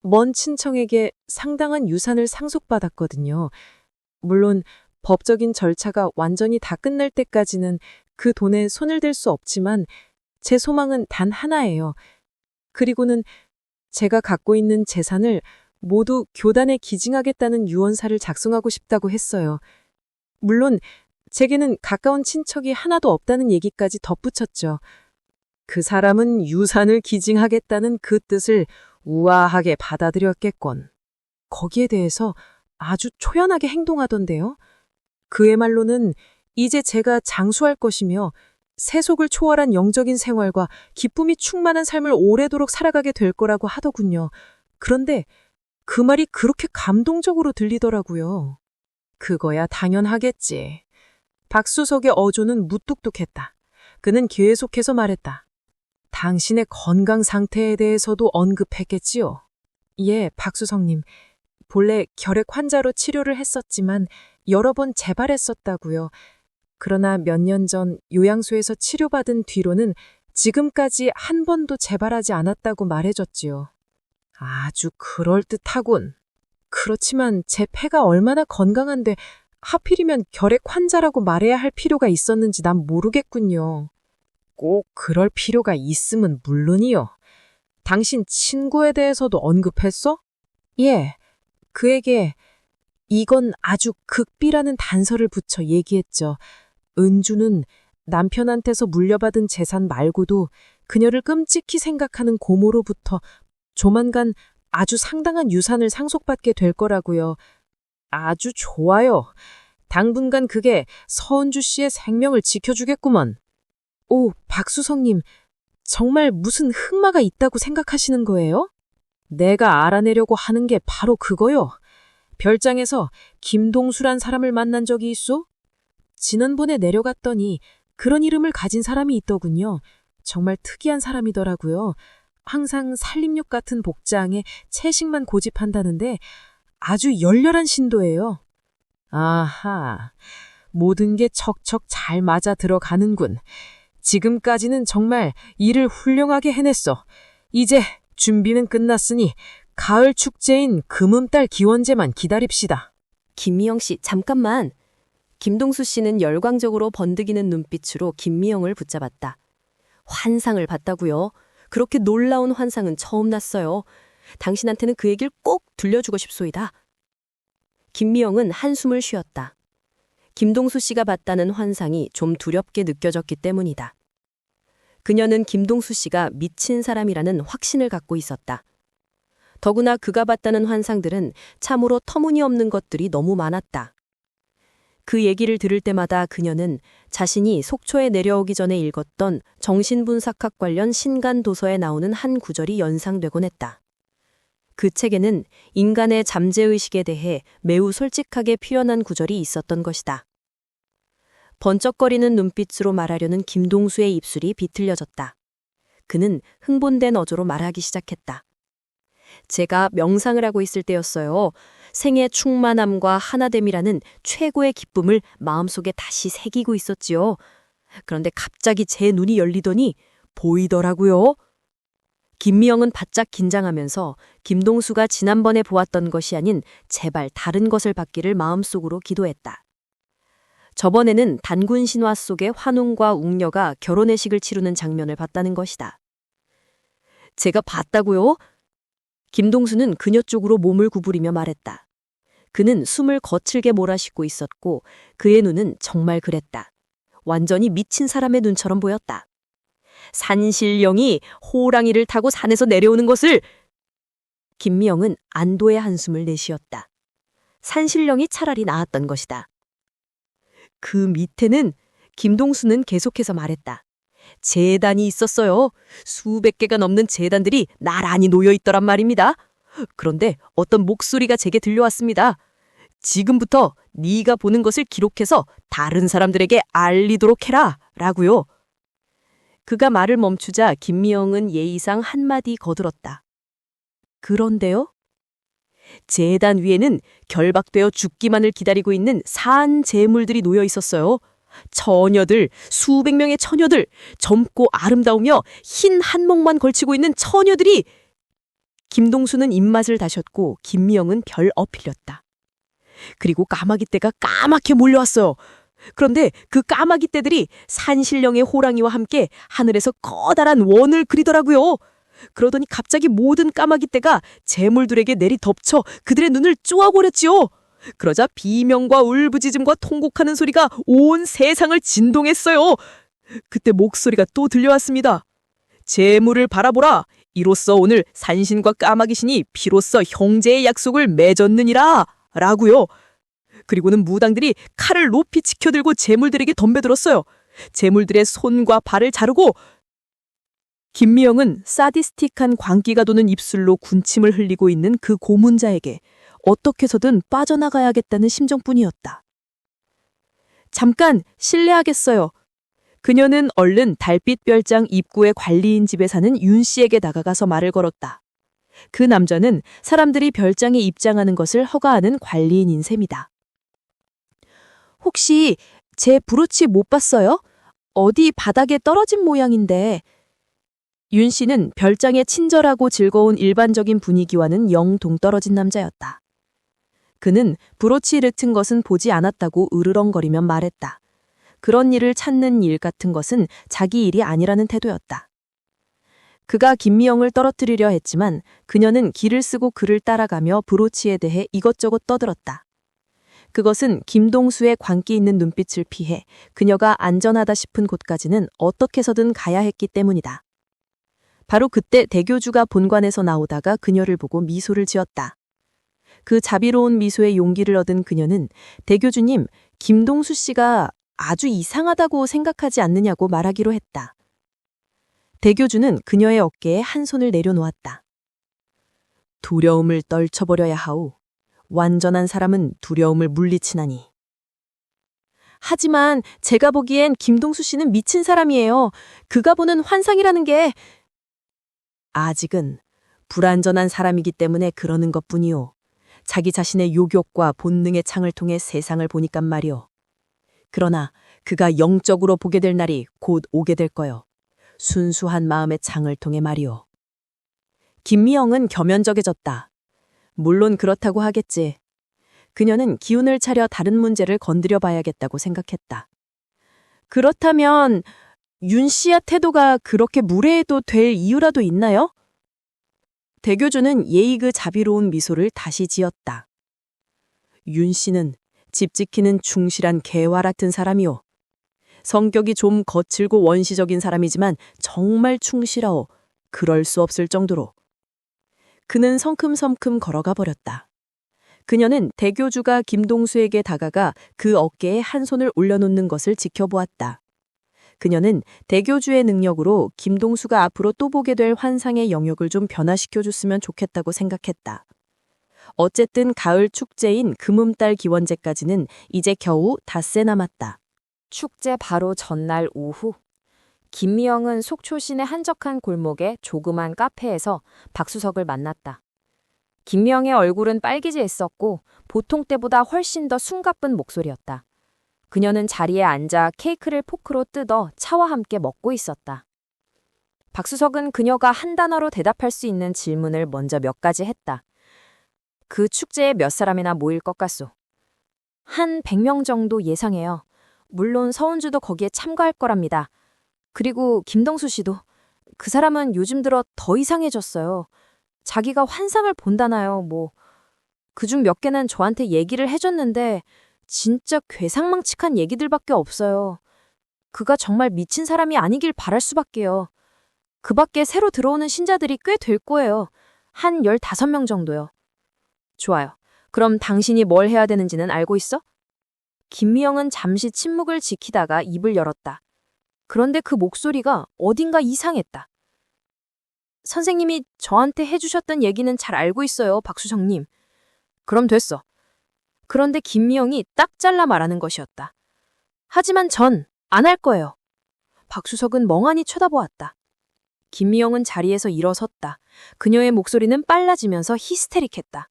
먼 친척에게 상당한 유산을 상속받았거든요. 물론 법적인 절차가 완전히 다 끝날 때까지는 그 돈에 손을 댈 수 없지만 제 소망은 단 하나예요. 그리고는 제가 갖고 있는 재산을 모두 교단에 기증하겠다는 유언사를 작성하고 싶다고 했어요. 물론 제게는 가까운 친척이 하나도 없다는 얘기까지 덧붙였죠. 그 사람은 유산을 기증하겠다는 그 뜻을 우아하게 받아들였겠건. 거기에 대해서 아주 초연하게 행동하던데요. 그의 말로는 이제 제가 장수할 것이며 세속을 초월한 영적인 생활과 기쁨이 충만한 삶을 오래도록 살아가게 될 거라고 하더군요. 그런데 그 말이 그렇게 감동적으로 들리더라고요. 그거야 당연하겠지. 박수석의 어조는 무뚝뚝했다. 그는 계속해서 말했다. 당신의 건강 상태에 대해서도 언급했겠지요. 예, 박수성님. 본래 결핵 환자로 치료를 했었지만 여러 번 재발했었다고요. 그러나 몇 년 전 요양소에서 치료받은 뒤로는 지금까지 한 번도 재발하지 않았다고 말해줬지요. 아주 그럴듯하군. 그렇지만 제 폐가 얼마나 건강한데 하필이면 결핵 환자라고 말해야 할 필요가 있었는지 난 모르겠군요. 꼭 그럴 필요가 있음은 물론이요. 당신 친구에 대해서도 언급했어? 예, 그에게 이건 아주 극비라는 단서를 붙여 얘기했죠. 은주는 남편한테서 물려받은 재산 말고도 그녀를 끔찍히 생각하는 고모로부터 조만간 아주 상당한 유산을 상속받게 될 거라고요. 아주 좋아요. 당분간 그게 서은주 씨의 생명을 지켜주겠구먼. 오, 박수성님, 정말 무슨 흑마가 있다고 생각하시는 거예요? 내가 알아내려고 하는 게 바로 그거요. 별장에서 김동수란 사람을 만난 적이 있소? 지난번에 내려갔더니 그런 이름을 가진 사람이 있더군요. 정말 특이한 사람이더라고요. 항상 살림욕 같은 복장에 채식만 고집한다는데 아주 열렬한 신도예요. 아하, 모든 게 척척 잘 맞아 들어가는군. 지금까지는 정말 일을 훌륭하게 해냈어. 이제 준비는 끝났으니 가을 축제인 금음달 기원제만 기다립시다. 김미영 씨, 잠깐만. 김동수 씨는 열광적으로 번득이는 눈빛으로 김미영을 붙잡았다. 환상을 봤다고요? 그렇게 놀라운 환상은 처음 났어요. 당신한테는 그 얘기를 꼭 들려주고 싶소이다. 김미영은 한숨을 쉬었다. 김동수 씨가 봤다는 환상이 좀 두렵게 느껴졌기 때문이다. 그녀는 김동수 씨가 미친 사람이라는 확신을 갖고 있었다. 더구나 그가 봤다는 환상들은 참으로 터무니없는 것들이 너무 많았다. 그 얘기를 들을 때마다 그녀는 자신이 속초에 내려오기 전에 읽었던 정신분석학 관련 신간 도서에 나오는 한 구절이 연상되곤 했다. 그 책에는 인간의 잠재의식에 대해 매우 솔직하게 표현한 구절이 있었던 것이다. 번쩍거리는 눈빛으로 말하려는 김동수의 입술이 비틀려졌다. 그는 흥분된 어조로 말하기 시작했다. 제가 명상을 하고 있을 때였어요. 생의 충만함과 하나됨이라는 최고의 기쁨을 마음속에 다시 새기고 있었지요. 그런데 갑자기 제 눈이 열리더니 보이더라고요. 김미영은 바짝 긴장하면서 김동수가 지난번에 보았던 것이 아닌 제발 다른 것을 받기를 마음속으로 기도했다. 저번에는 단군 신화 속의 환웅과 웅녀가 결혼의식을 치르는 장면을 봤다는 것이다. 제가 봤다고요? 김동수는 그녀 쪽으로 몸을 구부리며 말했다. 그는 숨을 거칠게 몰아쉬고 있었고 그의 눈은 정말 그랬다. 완전히 미친 사람의 눈처럼 보였다. 산신령이 호랑이를 타고 산에서 내려오는 것을... 김미영은 안도의 한숨을 내쉬었다. 산신령이 차라리 나았던 것이다. 그 밑에는 김동수는 계속해서 말했다. 재단이 있었어요. 수백 개가 넘는 재단들이 나란히 놓여 있더란 말입니다. 그런데 어떤 목소리가 제게 들려왔습니다. 지금부터 네가 보는 것을 기록해서 다른 사람들에게 알리도록 해라 라고요. 그가 말을 멈추자 김미영은 예의상 한마디 거들었다. 그런데요? 재단 위에는 결박되어 죽기만을 기다리고 있는 산 재물들이 놓여 있었어요. 처녀들, 수백 명의 처녀들, 젊고 아름다우며 흰 한목만 걸치고 있는 처녀들이... 김동수는 입맛을 다셨고 김미영은 별 엎일렸다. 그리고 까마귀 떼가 까맣게 몰려왔어요. 그런데 그 까마귀 떼들이 산신령의 호랑이와 함께 하늘에서 커다란 원을 그리더라고요. 그러더니 갑자기 모든 까마귀 떼가 재물들에게 내리 덮쳐 그들의 눈을 쪼아버렸지요. 그러자 비명과 울부짖음과 통곡하는 소리가 온 세상을 진동했어요. 그때 목소리가 또 들려왔습니다. 재물을 바라보라. 이로써 오늘 산신과 까마귀 신이 피로써 형제의 약속을 맺었느니라. 라고요. 그리고는 무당들이 칼을 높이 치켜들고 재물들에게 덤벼들었어요. 재물들의 손과 발을 자르고 김미영은 사디스틱한 광기가 도는 입술로 군침을 흘리고 있는 그 고문자에게 어떻게 해서든 빠져나가야겠다는 심정뿐이었다. 잠깐 실례하겠어요. 그녀는 얼른 달빛별장 입구의 관리인 집에 사는 윤 씨에게 다가가서 말을 걸었다. 그 남자는 사람들이 별장에 입장하는 것을 허가하는 관리인인 셈이다. 혹시 제 브로치 못 봤어요? 어디 바닥에 떨어진 모양인데. 윤 씨는 별장의 친절하고 즐거운 일반적인 분위기와는 영 동떨어진 남자였다. 그는 브로치 르튼 것은 보지 않았다고 으르렁거리며 말했다. 그런 일을 찾는 일 같은 것은 자기 일이 아니라는 태도였다. 그가 김미영을 떨어뜨리려 했지만 그녀는 길을 쓰고 그를 따라가며 브로치에 대해 이것저것 떠들었다. 그것은 김동수의 광기 있는 눈빛을 피해 그녀가 안전하다 싶은 곳까지는 어떻게 해서든 가야 했기 때문이다. 바로 그때 대교주가 본관에서 나오다가 그녀를 보고 미소를 지었다. 그 자비로운 미소에 용기를 얻은 그녀는 대교주님, 김동수 씨가 아주 이상하다고 생각하지 않느냐고 말하기로 했다. 대교주는 그녀의 어깨에 한 손을 내려놓았다. 두려움을 떨쳐버려야 하오. 완전한 사람은 두려움을 물리치나니. 하지만 제가 보기엔 김동수 씨는 미친 사람이에요. 그가 보는 환상이라는 게 아직은 불완전한 사람이기 때문에 그러는 것뿐이오. 자기 자신의 요격과 본능의 창을 통해 세상을 보니깐 말이오. 그러나 그가 영적으로 보게 될 날이 곧 오게 될 거요. 순수한 마음의 창을 통해 말이오. 김미영은 겸연쩍어졌다. 물론 그렇다고 하겠지. 그녀는 기운을 차려 다른 문제를 건드려 봐야겠다고 생각했다. 그렇다면 윤 씨의 태도가 그렇게 무례해도 될 이유라도 있나요? 대교주는 예의 그 자비로운 미소를 다시 지었다. 윤 씨는 집 지키는 충실한 개와 같은 사람이오. 성격이 좀 거칠고 원시적인 사람이지만 정말 충실하오. 그럴 수 없을 정도로. 그는 성큼성큼 걸어가 버렸다. 그녀는 대교주가 김동수에게 다가가 그 어깨에 한 손을 올려놓는 것을 지켜보았다. 그녀는 대교주의 능력으로 김동수가 앞으로 또 보게 될 환상의 영역을 좀 변화시켜줬으면 좋겠다고 생각했다. 어쨌든 가을 축제인 금음달 기원제까지는 이제 겨우 닷새 남았다. 축제 바로 전날 오후. 김미영은 속초 시내 한적한 골목의 조그만 카페에서 박수석을 만났다. 김미영의 얼굴은 빨개지했었고 보통 때보다 훨씬 더 숨가쁜 목소리였다. 그녀는 자리에 앉아 케이크를 포크로 뜯어 차와 함께 먹고 있었다. 박수석은 그녀가 한 단어로 대답할 수 있는 질문을 먼저 몇 가지 했다. 그 축제에 몇 사람이나 모일 것 같소? 한 100명 정도 예상해요. 물론 서은주도 거기에 참가할 거랍니다. 그리고 김동수 씨도. 그 사람은 요즘 들어 더 이상해졌어요. 자기가 환상을 본다나요, 뭐. 그중 몇 개는 저한테 얘기를 해줬는데 진짜 괴상망측한 얘기들밖에 없어요. 그가 정말 미친 사람이 아니길 바랄 수밖에요. 그 밖에 새로 들어오는 신자들이 꽤 될 거예요. 한 15명 정도요. 좋아요. 그럼 당신이 뭘 해야 되는지는 알고 있어? 김미영은 잠시 침묵을 지키다가 입을 열었다. 그런데 그 목소리가 어딘가 이상했다. 선생님이 저한테 해주셨던 얘기는 잘 알고 있어요, 박수정님. 그럼 됐어. 그런데 김미영이 딱 잘라 말하는 것이었다. 하지만 전 안 할 거예요. 박수석은 멍하니 쳐다보았다. 김미영은 자리에서 일어섰다. 그녀의 목소리는 빨라지면서 히스테릭했다.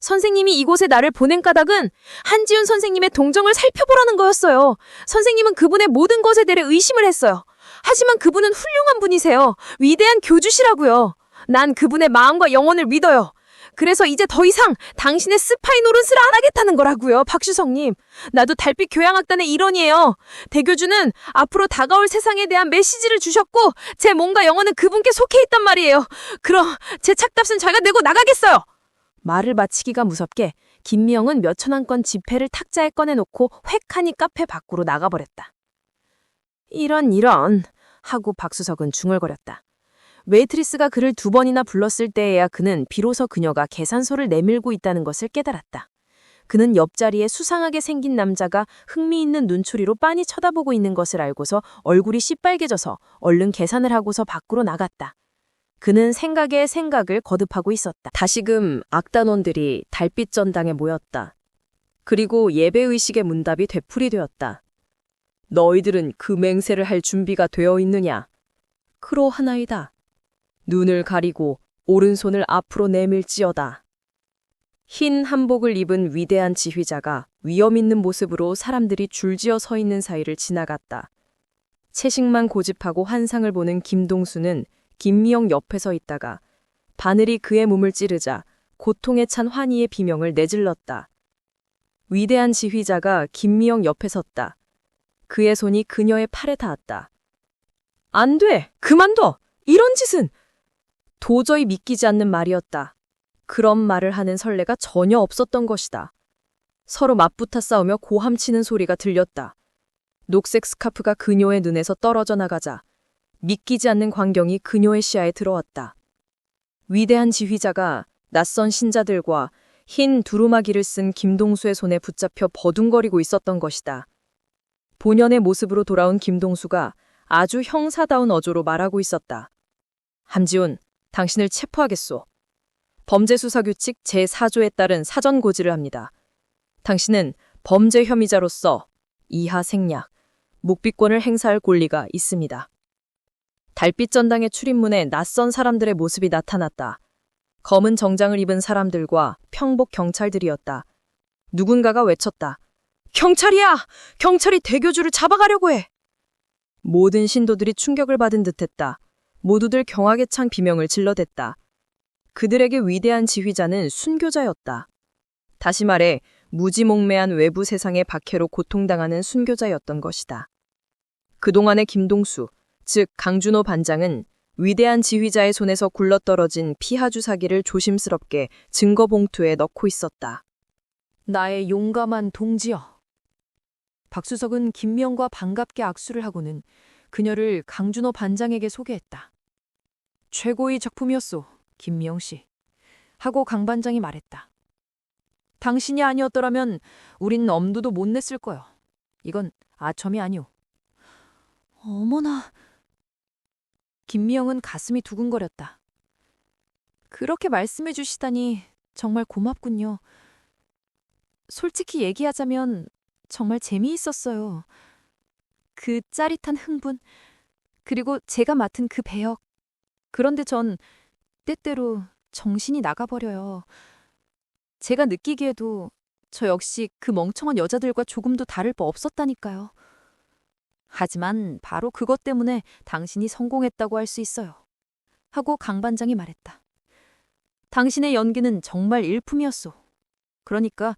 선생님이 이곳에 나를 보낸 까닭은 한지훈 선생님의 동정을 살펴보라는 거였어요. 선생님은 그분의 모든 것에 대해 의심을 했어요. 하지만 그분은 훌륭한 분이세요. 위대한 교주시라고요. 난 그분의 마음과 영혼을 믿어요. 그래서 이제 더 이상 당신의 스파이 노릇을 안 하겠다는 거라고요, 박수성님. 나도 달빛 교양악단의 일원이에요. 대교주는 앞으로 다가올 세상에 대한 메시지를 주셨고 제 몸과 영혼은 그분께 속해 있단 말이에요. 그럼 제 착값은 제가 내고 나가겠어요. 말을 마치기가 무섭게 김미영은 몇천 원권 지폐를 탁자에 꺼내놓고 획하니 카페 밖으로 나가버렸다. 이런 하고 박수석은 중얼거렸다. 웨이트리스가 그를 2번이나 불렀을 때에야 그는 비로소 그녀가 계산서를 내밀고 있다는 것을 깨달았다. 그는 옆자리에 수상하게 생긴 남자가 흥미있는 눈초리로 빤히 쳐다보고 있는 것을 알고서 얼굴이 시빨개져서 얼른 계산을 하고서 밖으로 나갔다. 그는 생각에 생각을 거듭하고 있었다. 다시금 악단원들이 달빛 전당에 모였다. 그리고 예배의식의 문답이 되풀이되었다. 너희들은 그 맹세를 할 준비가 되어 있느냐? 그러하나이다. 눈을 가리고 오른손을 앞으로 내밀지어다. 흰 한복을 입은 위대한 지휘자가 위엄 있는 모습으로 사람들이 줄지어 서 있는 사이를 지나갔다. 채식만 고집하고 환상을 보는 김동수는 김미영 옆에 서 있다가 바늘이 그의 몸을 찌르자 고통에 찬 환희의 비명을 내질렀다. 위대한 지휘자가 김미영 옆에 섰다. 그의 손이 그녀의 팔에 닿았다. 안 돼! 그만둬! 이런 짓은! 도저히 믿기지 않는 말이었다. 그런 말을 하는 설레가 전혀 없었던 것이다. 서로 맞붙어 싸우며 고함치는 소리가 들렸다. 녹색 스카프가 그녀의 눈에서 떨어져 나가자 믿기지 않는 광경이 그녀의 시야에 들어왔다. 위대한 지휘자가 낯선 신자들과 흰 두루마기를 쓴 김동수의 손에 붙잡혀 버둥거리고 있었던 것이다. 본연의 모습으로 돌아온 김동수가 아주 형사다운 어조로 말하고 있었다. 함지훈, 당신을 체포하겠소. 범죄수사규칙 제4조에 따른 사전 고지를 합니다. 당신은 범죄 혐의자로서 이하 생략, 묵비권을 행사할 권리가 있습니다. 달빛 전당의 출입문에 낯선 사람들의 모습이 나타났다. 검은 정장을 입은 사람들과 평복 경찰들이었다. 누군가가 외쳤다. 경찰이야! 경찰이 대교주를 잡아가려고 해! 모든 신도들이 충격을 받은 듯했다. 모두들 경악에 찬 비명을 질러댔다. 그들에게 위대한 지휘자는 순교자였다. 다시 말해 무지몽매한 외부 세상의 박해로 고통당하는 순교자였던 것이다. 그동안의 김동수, 즉 강준호 반장은 위대한 지휘자의 손에서 굴러떨어진 피하주 사기를 조심스럽게 증거 봉투에 넣고 있었다. 나의 용감한 동지여. 박수석은 김명과 반갑게 악수를 하고는 그녀를 강준호 반장에게 소개했다. 최고의 작품이었소, 김미영 씨. 하고 강 반장이 말했다. 당신이 아니었더라면 우린 엄두도 못 냈을 거요. 이건 아첨이 아니오. 어머나. 김미영은 가슴이 두근거렸다. 그렇게 말씀해 주시다니 정말 고맙군요. 솔직히 얘기하자면 정말 재미있었어요. 그 짜릿한 흥분, 그리고 제가 맡은 그 배역. 그런데 전 때때로 정신이 나가버려요. 제가 느끼기에도 저 역시 그 멍청한 여자들과 조금도 다를 바 없었다니까요. 하지만 바로 그것 때문에 당신이 성공했다고 할 수 있어요. 하고 강 반장이 말했다. 당신의 연기는 정말 일품이었소. 그러니까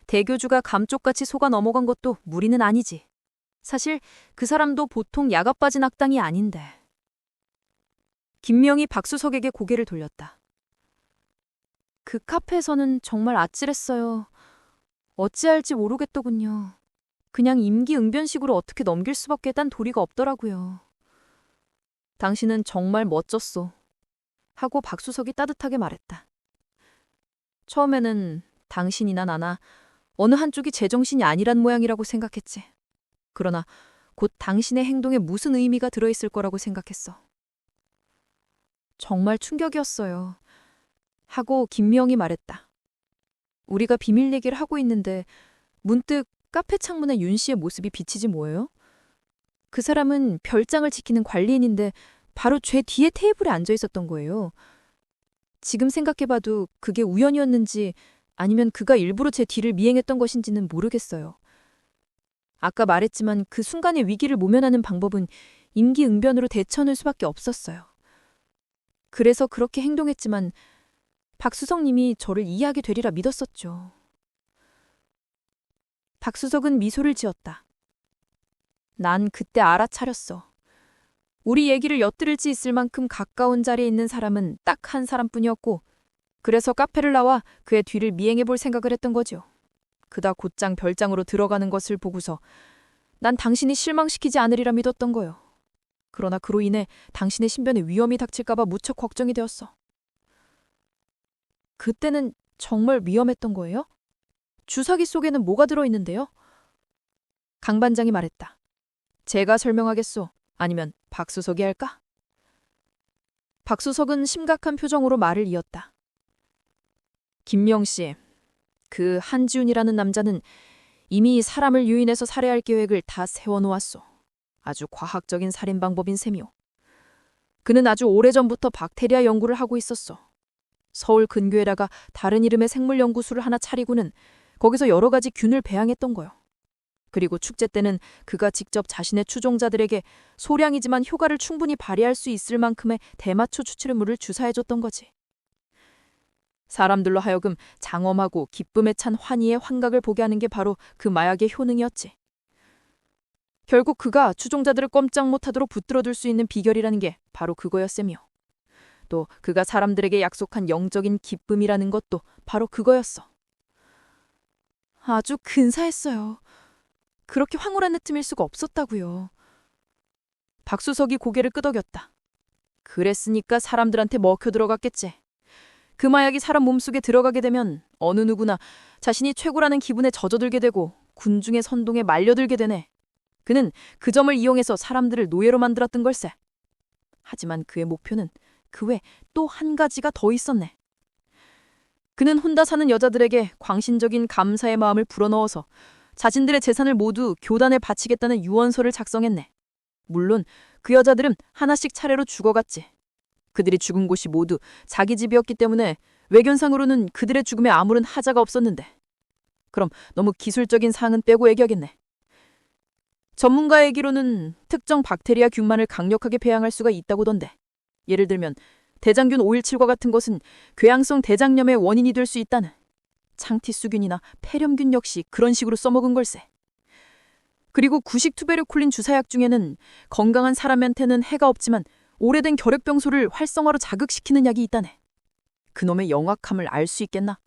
대교주가 감쪽같이 속아 넘어간 것도 무리는 아니지. 사실 그 사람도 보통 야가 빠진 악당이 아닌데. 김명이 박수석에게 고개를 돌렸다. 그 카페에서는 정말 아찔했어요. 어찌할지 모르겠더군요. 그냥 임기응변식으로 어떻게 넘길 수밖에 딴 도리가 없더라고요. 당신은 정말 멋졌소. 하고 박수석이 따뜻하게 말했다. 처음에는 당신이나 나나 어느 한쪽이 제정신이 아니란 모양이라고 생각했지. 그러나 곧 당신의 행동에 무슨 의미가 들어있을 거라고 생각했어. 정말 충격이었어요. 하고 김미영이 말했다. 우리가 비밀 얘기를 하고 있는데 문득 카페 창문에 윤 씨의 모습이 비치지 뭐예요? 그 사람은 별장을 지키는 관리인인데 바로 제 뒤에 테이블에 앉아 있었던 거예요. 지금 생각해봐도 그게 우연이었는지 아니면 그가 일부러 제 뒤를 미행했던 것인지는 모르겠어요. 아까 말했지만 그 순간의 위기를 모면하는 방법은 임기응변으로 대처하는 수밖에 없었어요. 그래서 그렇게 행동했지만 박수석님이 저를 이해하게 되리라 믿었었죠. 박수석은 미소를 지었다. 난 그때 알아차렸어. 우리 얘기를 엿들을지 있을 만큼 가까운 자리에 있는 사람은 딱 한 사람뿐이었고 그래서 카페를 나와 그의 뒤를 미행해볼 생각을 했던 거죠. 그다 곧장 별장으로 들어가는 것을 보고서 난 당신이 실망시키지 않으리라 믿었던 거요. 그러나 그로 인해 당신의 신변에 위험이 닥칠까봐 무척 걱정이 되었어. 그때는 정말 위험했던 거예요? 주사기 속에는 뭐가 들어있는데요? 강 반장이 말했다. 제가 설명하겠소. 아니면 박수석이 할까? 박수석은 심각한 표정으로 말을 이었다. 김미영 씨, 그 한지훈이라는 남자는 이미 사람을 유인해서 살해할 계획을 다 세워놓았소. 아주 과학적인 살인 방법인 셈이오. 그는 아주 오래전부터 박테리아 연구를 하고 있었어. 서울 근교에다가 다른 이름의 생물 연구소를 하나 차리고는 거기서 여러 가지 균을 배양했던 거요. 그리고 축제 때는 그가 직접 자신의 추종자들에게 소량이지만 효과를 충분히 발휘할 수 있을 만큼의 대마초 추출물을 주사해줬던 거지. 사람들로 하여금 장엄하고 기쁨에 찬 환희의 환각을 보게 하는 게 바로 그 마약의 효능이었지. 결국 그가 추종자들을 꼼짝 못하도록 붙들어둘 수 있는 비결이라는 게 바로 그거였으며, 또 그가 사람들에게 약속한 영적인 기쁨이라는 것도 바로 그거였어. 아주 근사했어요. 그렇게 황홀한 느낌일 수가 없었다고요. 박수석이 고개를 끄덕였다. 그랬으니까 사람들한테 먹혀 들어갔겠지. 그 마약이 사람 몸속에 들어가게 되면 어느 누구나 자신이 최고라는 기분에 젖어들게 되고 군중의 선동에 말려들게 되네. 그는 그 점을 이용해서 사람들을 노예로 만들었던 걸세. 하지만 그의 목표는 그 외 또 한 가지가 더 있었네. 그는 혼자 사는 여자들에게 광신적인 감사의 마음을 불어넣어서 자신들의 재산을 모두 교단에 바치겠다는 유언서를 작성했네. 물론 그 여자들은 하나씩 차례로 죽어갔지. 그들이 죽은 곳이 모두 자기 집이었기 때문에 외견상으로는 그들의 죽음에 아무런 하자가 없었는데, 그럼 너무 기술적인 사항은 빼고 얘기하겠네. 전문가의 얘기로는 특정 박테리아 균만을 강력하게 배양할 수가 있다고던데, 예를 들면 대장균 517과 같은 것은 궤양성 대장염의 원인이 될 수 있다는, 창티수균이나 폐렴균 역시 그런 식으로 써먹은 걸세. 그리고 구식 투베르쿨린 주사약 중에는 건강한 사람한테는 해가 없지만 오래된 결핵병소를 활성화로 자극시키는 약이 있다네. 그놈의 영악함을 알 수 있겠나?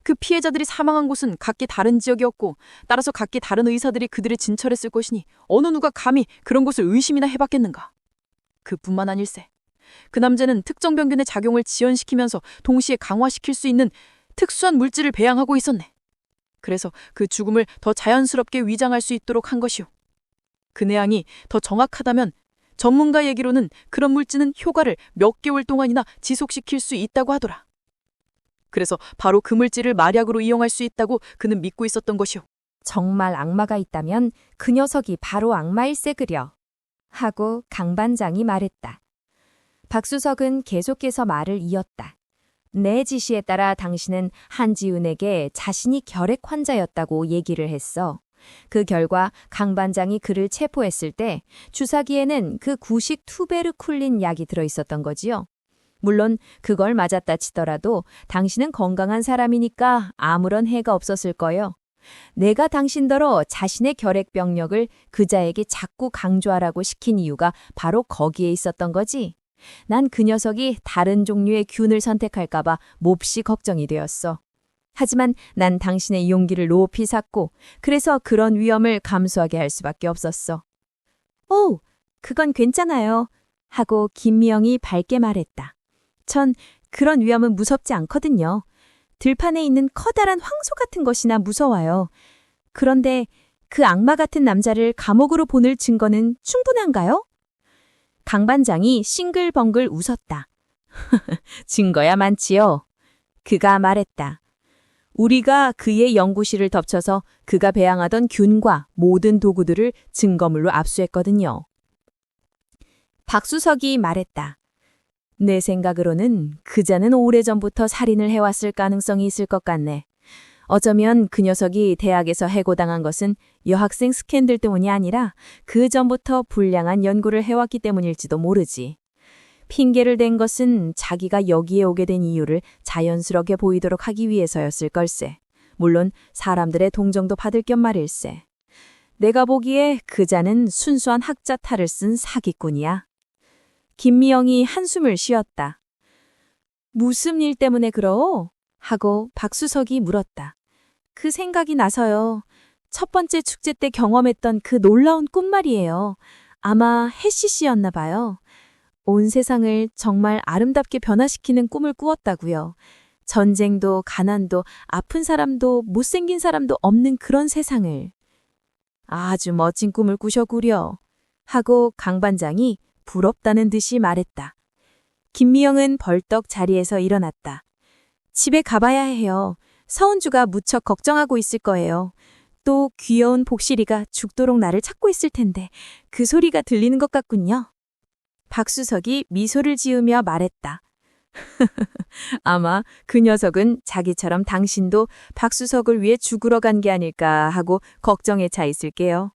그 피해자들이 사망한 곳은 각기 다른 지역이었고, 따라서 각기 다른 의사들이 그들을 진찰했을 것이니 어느 누가 감히 그런 것을 의심이나 해봤겠는가? 그뿐만 아닐세. 그 남자는 특정 병균의 작용을 지연시키면서 동시에 강화시킬 수 있는 특수한 물질을 배양하고 있었네. 그래서 그 죽음을 더 자연스럽게 위장할 수 있도록 한 것이오. 그 내용이 더 정확하다면 전문가 얘기로는 그런 물질은 효과를 몇 개월 동안이나 지속시킬 수 있다고 하더라. 그래서 바로 그 물질을 마약으로 이용할 수 있다고 그는 믿고 있었던 것이오. 정말 악마가 있다면 그 녀석이 바로 악마일세 그려. 하고 강 반장이 말했다. 박수석은 계속해서 말을 이었다. 내 지시에 따라 당신은 한지훈에게 자신이 결핵 환자였다고 얘기를 했어. 그 결과 강 반장이 그를 체포했을 때 주사기에는 그 구식 투베르쿨린 약이 들어있었던 거지요. 물론 그걸 맞았다 치더라도 당신은 건강한 사람이니까 아무런 해가 없었을 거요. 내가 당신더러 자신의 결핵 병력을 그자에게 자꾸 강조하라고 시킨 이유가 바로 거기에 있었던 거지. 난 그 녀석이 다른 종류의 균을 선택할까봐 몹시 걱정이 되었어. 하지만 난 당신의 용기를 높이 샀고, 그래서 그런 위험을 감수하게 할 수밖에 없었어. 오, 그건 괜찮아요. 하고 김미영이 밝게 말했다. 전 그런 위험은 무섭지 않거든요. 들판에 있는 커다란 황소 같은 것이나 무서워요. 그런데 그 악마 같은 남자를 감옥으로 보낼 증거는 충분한가요? 강 반장이 싱글벙글 웃었다. 증거야 많지요. 그가 말했다. 우리가 그의 연구실을 덮쳐서 그가 배양하던 균과 모든 도구들을 증거물로 압수했거든요. 박수석이 말했다. 내 생각으로는 그자는 오래전부터 살인을 해왔을 가능성이 있을 것 같네. 어쩌면 그 녀석이 대학에서 해고당한 것은 여학생 스캔들 때문이 아니라 그 전부터 불량한 연구를 해왔기 때문일지도 모르지. 핑계를 댄 것은 자기가 여기에 오게 된 이유를 자연스럽게 보이도록 하기 위해서였을 걸세. 물론 사람들의 동정도 받을 겸 말일세. 내가 보기에 그자는 순수한 학자 탈을 쓴 사기꾼이야. 김미영이 한숨을 쉬었다. 무슨 일 때문에 그러? 하고 박수석이 물었다. 그 생각이 나서요. 첫 번째 축제 때 경험했던 그 놀라운 꿈 말이에요. 아마 해시시였나 봐요. 온 세상을 정말 아름답게 변화시키는 꿈을 꾸었다고요. 전쟁도 가난도 아픈 사람도 못생긴 사람도 없는 그런 세상을. 아주 멋진 꿈을 꾸셔구려. 하고 강 반장이 부럽다는 듯이 말했다. 김미영은 벌떡 자리에서 일어났다. 집에 가봐야 해요. 서은주가 무척 걱정하고 있을 거예요. 또 귀여운 복실이가 죽도록 나를 찾고 있을 텐데 그 소리가 들리는 것 같군요. 박수석이 미소를 지으며 말했다. 아마 그 녀석은 자기처럼 당신도 박수석을 위해 죽으러 간 게 아닐까 하고 걱정에 차 있을게요.